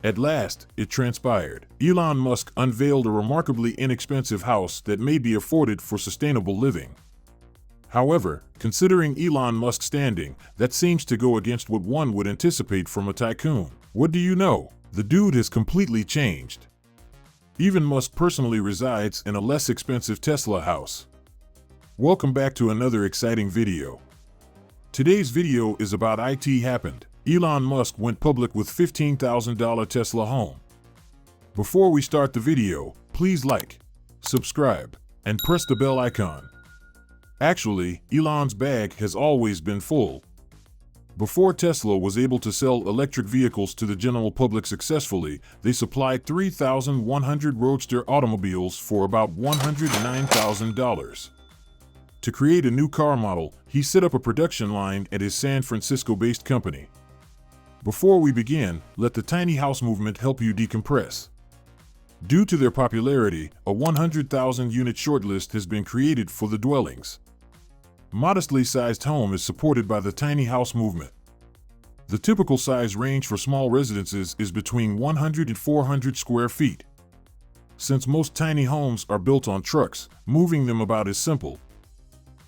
At last, it transpired. Elon Musk unveiled a remarkably inexpensive house that may be afforded for sustainable living. However, considering Elon Musk's standing, that seems to go against what one would anticipate from a tycoon. What do you know? The dude has completely changed. Even Musk personally resides in a less expensive Tesla house. Welcome back to another exciting video. Today's video is about IT happened. Elon Musk went public with $15,000 Tesla home. Before we start the video, please like, subscribe, and press the bell icon. Actually, Elon's bag has always been full. Before Tesla was able to sell electric vehicles to the general public successfully, they supplied 3,100 roadster automobiles for about $109,000. To create a new car model, he set up a production line at his San Francisco-based company. Before we begin, let the tiny house movement help you decompress. Due to their popularity, a 100,000-unit shortlist has been created for the dwellings. Modestly sized home is supported by the tiny house movement. The typical size range for small residences is between 100 and 400 square feet. Since most tiny homes are built on trucks, moving them about is simple.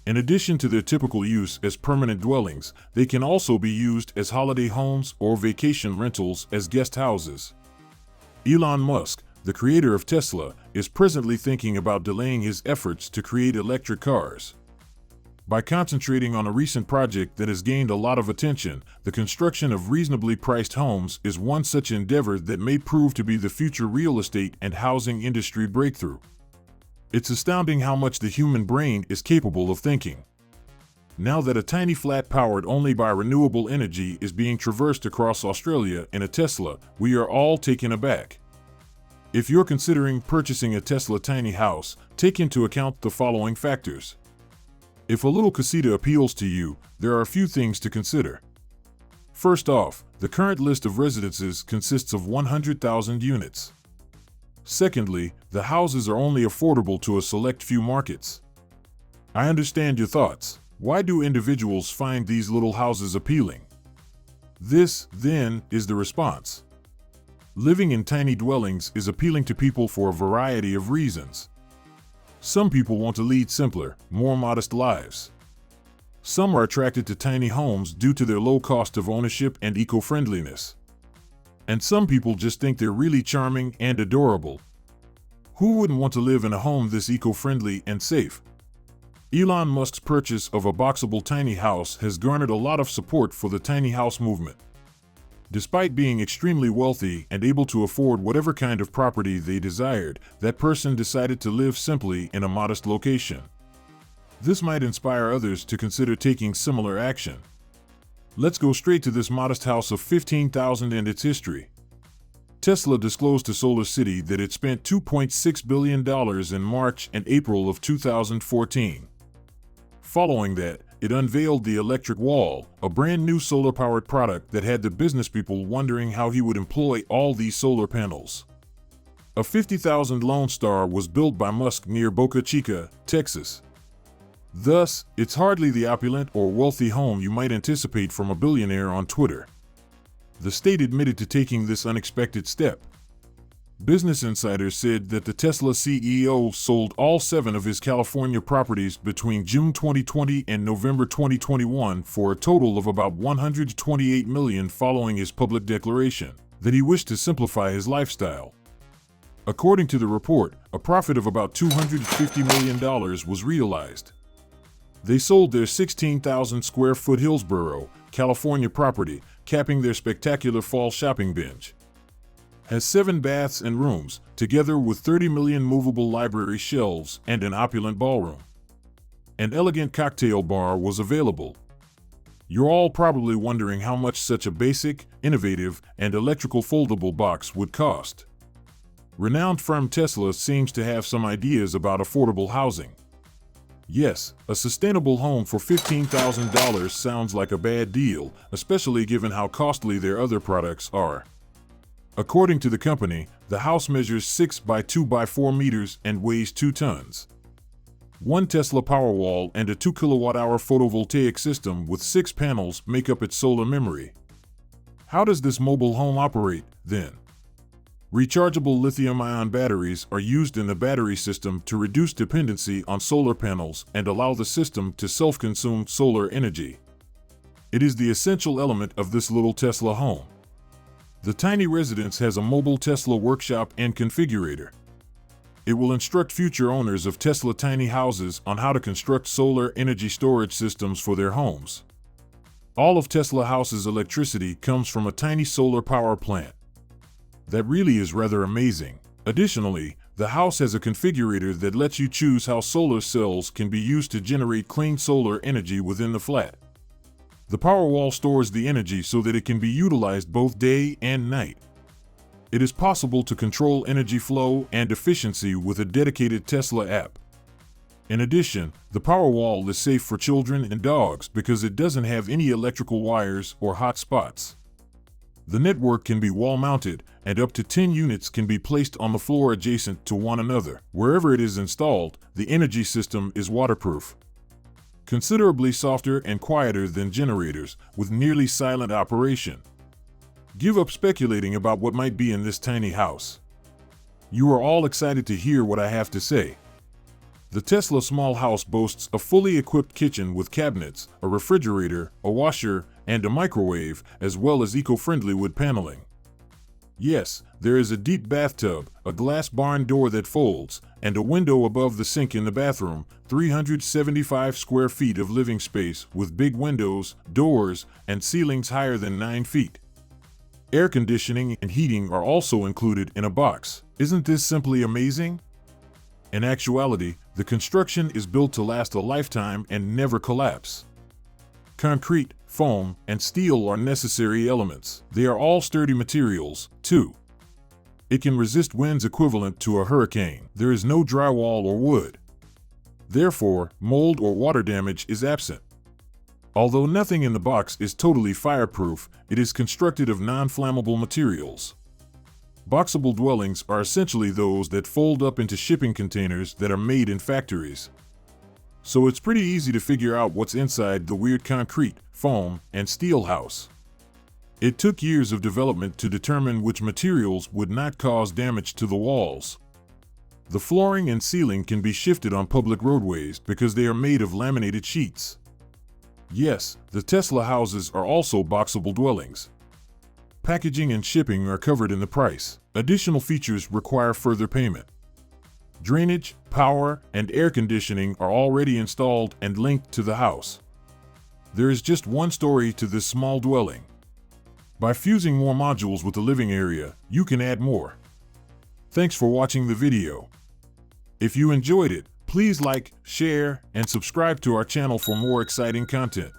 In addition to their typical use as permanent dwellings, they can also be used as holiday homes or vacation rentals as guest houses. Elon Musk, the creator of Tesla, is presently thinking about delaying his efforts to create electric cars. By concentrating on a recent project that has gained a lot of attention, the construction of reasonably priced homes is one such endeavor that may prove to be the future real estate and housing industry breakthrough. It's astounding how much the human brain is capable of thinking. Now that a tiny flat powered only by renewable energy is being traversed across Australia in a Tesla, we are all taken aback. If you're considering purchasing a Tesla tiny house, take into account the following factors. If a little casita appeals to you, there are a few things to consider. First off, the current list of residences consists of 100,000 units. Secondly, the houses are only affordable to a select few markets. I understand your thoughts. Why do individuals find these little houses appealing? This, then, is the response. Living in tiny dwellings is appealing to people for a variety of reasons. Some people want to lead simpler, more modest lives. Some are attracted to tiny homes due to their low cost of ownership and eco-friendliness. And some people just think they're really charming and adorable. Who wouldn't want to live in a home this eco-friendly and safe? Elon Musk's purchase of a boxable tiny house has garnered a lot of support for the tiny house movement. Despite being extremely wealthy and able to afford whatever kind of property they desired, that person decided to live simply in a modest location. This might inspire others to consider taking similar action. Let's go straight to this modest house of $15,000 and its history. Tesla disclosed to SolarCity that it spent $2.6 billion in March and April of 2014. Following that, it unveiled the electric wall, a brand new solar-powered product that had the business people wondering how he would employ all these solar panels. A 50,000 Lone Star was built by Musk near Boca Chica, Texas. Thus, it's hardly the opulent or wealthy home you might anticipate from a billionaire on Twitter. The state admitted to taking this unexpected step. Business Insider said that the Tesla CEO sold all 7 of his California properties between June 2020 and November 2021 for a total of about $128 million following his public declaration that he wished to simplify his lifestyle. According to the report, a profit of about $250 million was realized. They sold their 16,000 square foot Hillsborough, California property, capping their spectacular fall shopping binge. Has 7 baths and rooms, together with 30 million movable library shelves and an opulent ballroom. An elegant cocktail bar was available. You're all probably wondering how much such a basic, innovative, and electrical foldable box would cost. Renowned firm Tesla seems to have some ideas about affordable housing. Yes, a sustainable home for $15,000 sounds like a bad deal, especially given how costly their other products are. According to the company, the house measures 6 by 2 by 4 meters and weighs 2 tons. One Tesla Powerwall and a 2 kilowatt-hour photovoltaic system with 6 panels make up its solar memory. How does this mobile home operate, then? Rechargeable lithium-ion batteries are used in the battery system to reduce dependency on solar panels and allow the system to self-consume solar energy. It is the essential element of this little Tesla home. The tiny residence has a mobile Tesla workshop and configurator. It will instruct future owners of Tesla tiny houses on how to construct solar energy storage systems for their homes. All of Tesla House's electricity comes from a tiny solar power plant. That really is rather amazing. Additionally, the house has a configurator that lets you choose how solar cells can be used to generate clean solar energy within the flat. The Powerwall stores the energy so that it can be utilized both day and night. It is possible to control energy flow and efficiency with a dedicated Tesla app. In addition, the Powerwall is safe for children and dogs because it doesn't have any electrical wires or hot spots. The network can be wall-mounted, and up to 10 units can be placed on the floor adjacent to one another. Wherever it is installed, the energy system is waterproof. Considerably softer and quieter than generators, with nearly silent operation. Give up speculating about what might be in this tiny house. You are all excited to hear what I have to say. The Tesla small house boasts a fully equipped kitchen with cabinets, a refrigerator, a washer, and a microwave, as well as eco-friendly wood paneling. Yes, there is a deep bathtub, a glass barn door that folds, and a window above the sink in the bathroom, 375 square feet of living space with big windows, doors, and ceilings higher than 9 feet. Air conditioning and heating are also included in a box. Isn't this simply amazing? In actuality, the construction is built to last a lifetime and never collapse. Concrete, foam, and steel are necessary elements. They are all sturdy materials, too. It can resist winds equivalent to a hurricane. There is no drywall or wood. Therefore, mold or water damage is absent. Although nothing in the box is totally fireproof, it is constructed of non-flammable materials. Boxable dwellings are essentially those that fold up into shipping containers that are made in factories. So it's pretty easy to figure out what's inside the weird concrete, foam, and steel house. It took years of development to determine which materials would not cause damage to the walls. The flooring and ceiling can be shifted on public roadways because they are made of laminated sheets. Yes, the Tesla houses are also boxable dwellings. Packaging and shipping are covered in the price. Additional features require further payment. Drainage, power, and air conditioning are already installed and linked to the house. There is just one story to this small dwelling. By fusing more modules with the living area, you can add more. Thanks for watching the video. If you enjoyed it, please like, share, and subscribe to our channel for more exciting content.